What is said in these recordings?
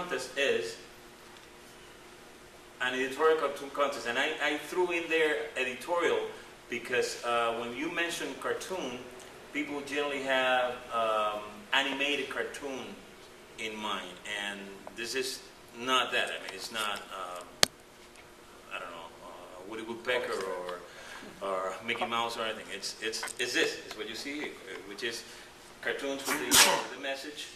contest is an editorial cartoon contest, and I threw in there editorial because when you mention cartoon, people generally have animated cartoon in mind, and this is not that. I mean, it's not, I don't know, Woody Woodpecker or Mickey Mouse or anything. It's this. It's what you see here, which is cartoons with the message,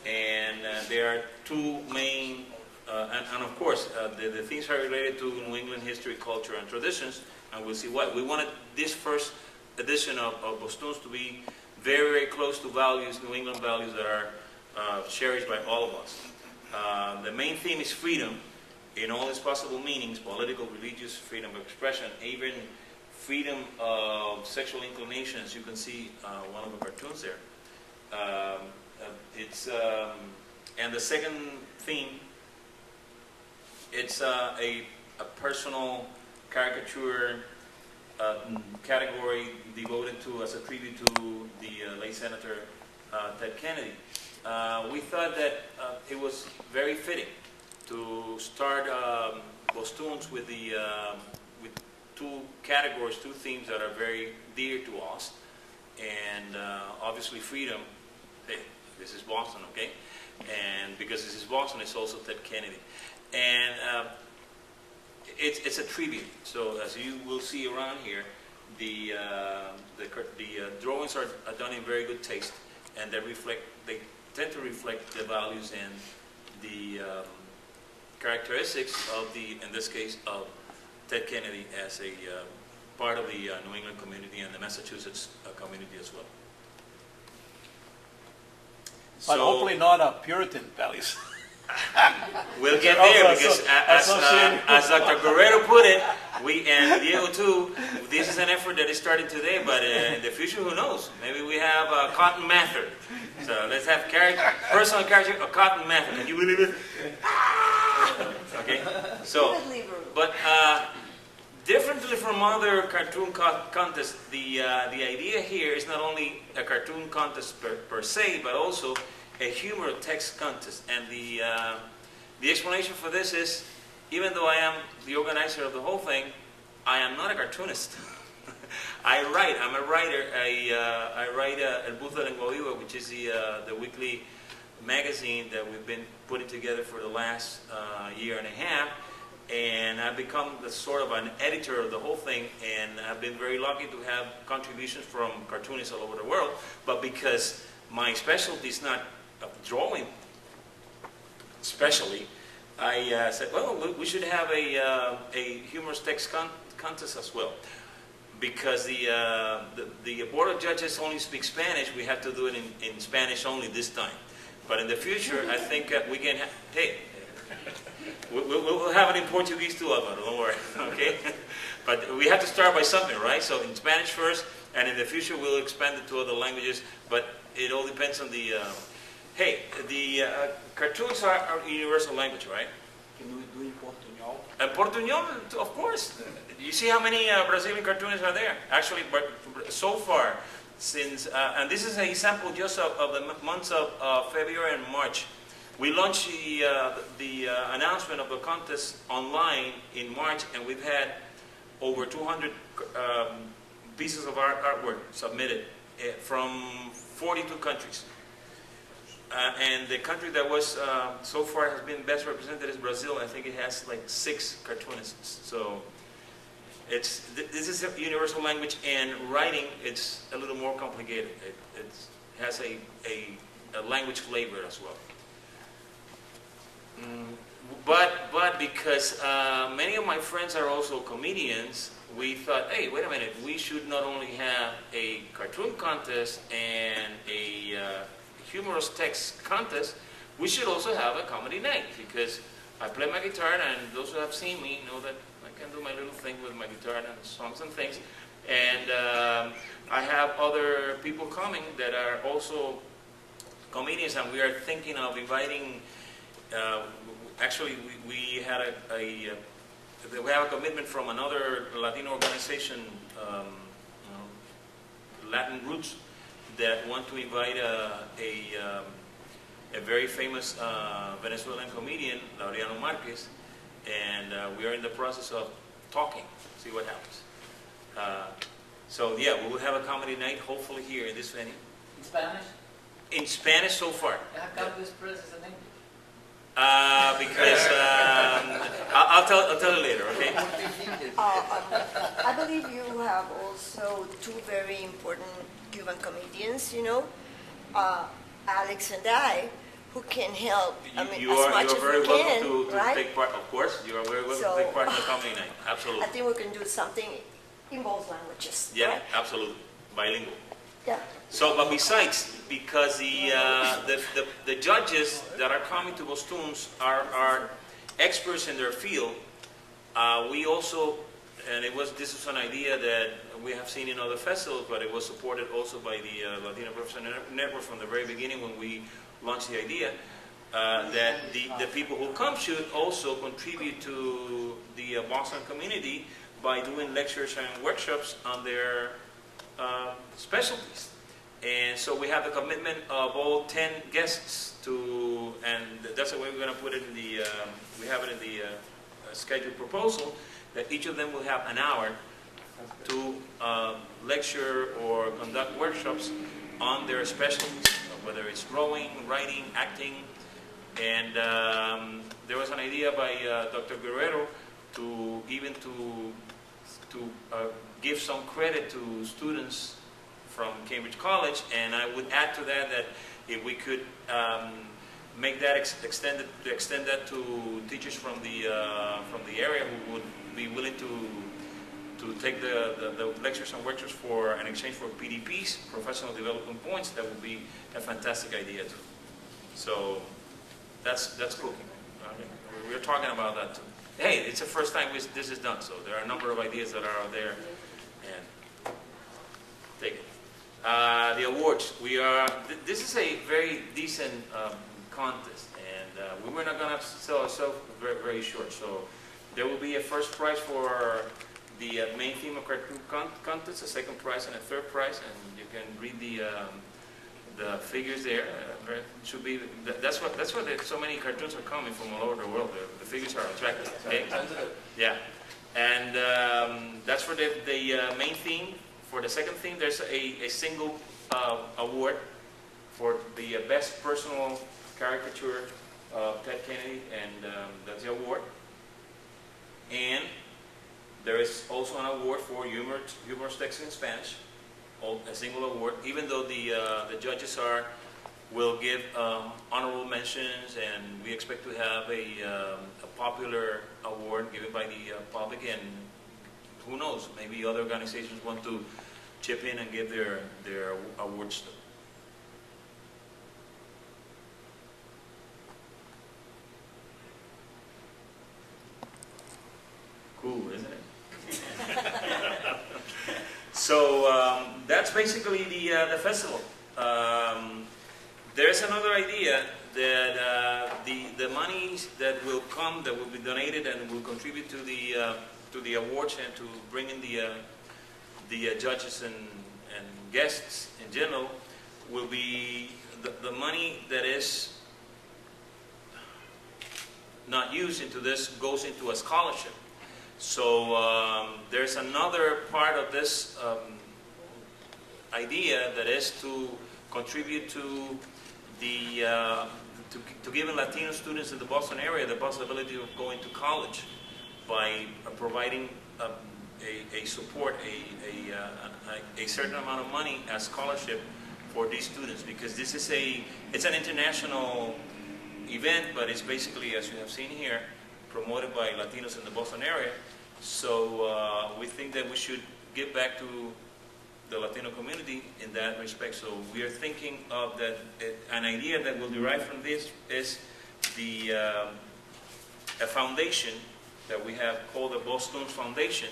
and there are two main, and of course, the things are related to New England history, culture, and traditions, and we'll see why. We wanted this first edition of Bostoons to be very, very close to values, New England values that are cherished by all of us. The main theme is freedom in all its possible meanings: political, religious, freedom of expression, even freedom of sexual inclinations. You can see one of the cartoons there. And the second theme, it's a personal caricature category devoted to, as a tribute to the late Senator Ted Kennedy. We thought that it was very fitting to start Bostoons with two categories, two themes that are very dear to us, and obviously freedom. Hey, this is Boston, okay? And because this is Boston, it's also Ted Kennedy, and it's a tribute. So as you will see around here, the drawings are done in very good taste, and they tend to reflect the values and the characteristics of in this case, of Ted Kennedy as a part of the New England community and the Massachusetts community as well. But hopefully not Puritan values. We'll get there because, as Dr. Guerrero put it, and Diego too, this is an effort that is starting today, but in the future, who knows? Maybe we have Cotton Mather. So let's have personal character of Cotton Mather. Can you believe it? Okay. So, but differently from other cartoon contests, the idea here is not only a cartoon contest per se, but also a humor text contest. And the explanation for this is, even though I am the organizer of the whole thing, I am not a cartoonist. I write. I'm a writer. I write El Bus de Lengua Viva, which is the weekly magazine that we've been putting together for the last year and a half. And I've become the sort of an editor of the whole thing, and I've been very lucky to have contributions from cartoonists all over the world. But because my specialty is not drawing, especially, I said, well, we should have a humorous text contest as well. Because the Board of Judges only speak Spanish, we have to do it in Spanish only this time. But in the future, I think we can hey, we'll have it in Portuguese too, Alvaro, don't worry, okay? But we have to start by something, right? So in Spanish first, and in the future we'll expand it to other languages, but it all depends on the... hey, the cartoons are universal language, right? Can we do in Portuñol? Portuñol, of course. You see how many Brazilian cartoonists are there? Actually, but so far, since... and this is a sample just of the months of February and March. We launched the announcement of the contest online in March, and we've had over 200 pieces of artwork submitted from 42 countries. And the country that was so far has been best represented is Brazil. I think it has like 6 cartoonists. So this is a universal language, and writing, it's a little more complicated. It has a language flavor as well. But because many of my friends are also comedians, we thought, hey, wait a minute, we should not only have a cartoon contest and a humorous text contest, we should also have a comedy night, because I play my guitar, and those who have seen me know that I can do my little thing with my guitar and songs and things. And I have other people coming that are also comedians, and we are thinking of inviting... actually, we have a commitment from another Latino organization, Latin Roots, that want to invite a very famous Venezuelan comedian, Laureano Marquez, and we are in the process of talking, see what happens. So yeah, we will have a comedy night, hopefully here in this venue. In Spanish? In Spanish so far. How come this press is in English? Because I'll tell you later, okay? I believe you have also two very important Cuban comedians, you know, Alex and I, who can help. I mean, You as are much as very we welcome can, to right? take part. Of course, you are very welcome to take part in the comedy night. Absolutely. I think we can do something in both languages. Yeah, right? absolutely. Bilingual. Yeah. So, but besides, because the judges that are coming to Bostoons are experts in their field, we also, and this was an idea that we have seen in other festivals, but it was supported also by the Latino Professional Network from the very beginning when we launched the idea, that the people who come should also contribute to the Boston community by doing lectures and workshops on their specialties. And so we have the commitment of all 10 guests to, and that's the way we're going to put it in the, we have it in the scheduled proposal, that each of them will have an hour to lecture or conduct workshops on their specialties, whether it's drawing, writing, acting. And there was an idea by Dr. Guerrero to give some credit to students from Cambridge College, and I would add to that that if we could make that extend that to teachers from the area who would be willing to take the lectures and workshops for an exchange for PDPs, professional development points, that would be a fantastic idea too. So that's cooking. We're talking about that too. Hey, it's the first time this is done, so there are a number of ideas that are out there, and take it. The awards. This is a very decent contest, and we were not going to sell ourselves very, very short. So there will be a first prize for the main theme of cartoon contest, a second prize, and a third prize, and you can read the figures there. Should be that's why so many cartoons are coming from all over the world. The figures are attractive. Okay? Yeah, and that's for the main theme. For the second theme, there's a single award for the best personal caricature of Ted Kennedy, and that's the award. And there is also an award for humorous text in Spanish, a single award. Even though the judges will give honorable mentions, and we expect to have a popular award given by the public, and who knows, maybe other organizations want to chip in and give their awards to. Cool, isn't it? So that's basically the festival. There's another idea that the monies that will come, that will be donated and will contribute to the awards and to bring in the judges and guests in general, will be the money that is not used into this goes into a scholarship. So there's another part of this idea that is to contribute to to giving Latino students in the Boston area the possibility of going to college by providing a support, a certain amount of money as scholarship for these students, because this is it's an international event, but it's basically, as you have seen here, promoted by Latinos in the Boston area. So we think that we should give back to the Latino community in that respect. So we are thinking of that. An idea that will derive from this is a foundation that we have called the Bostoons Foundation,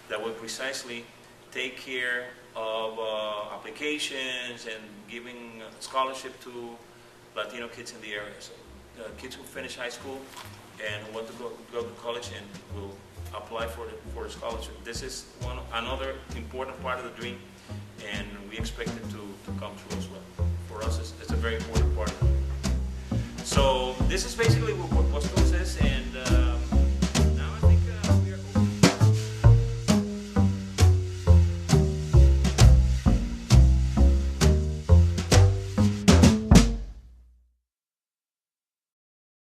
that will precisely take care of applications and giving scholarship to Latino kids in the area. So kids who finish high school and who want to go to college and will apply for the scholarship. This is another important part of the dream, and we expect it to come true as well. For us, it's a very important part of it. So this is basically what Bostoons is, and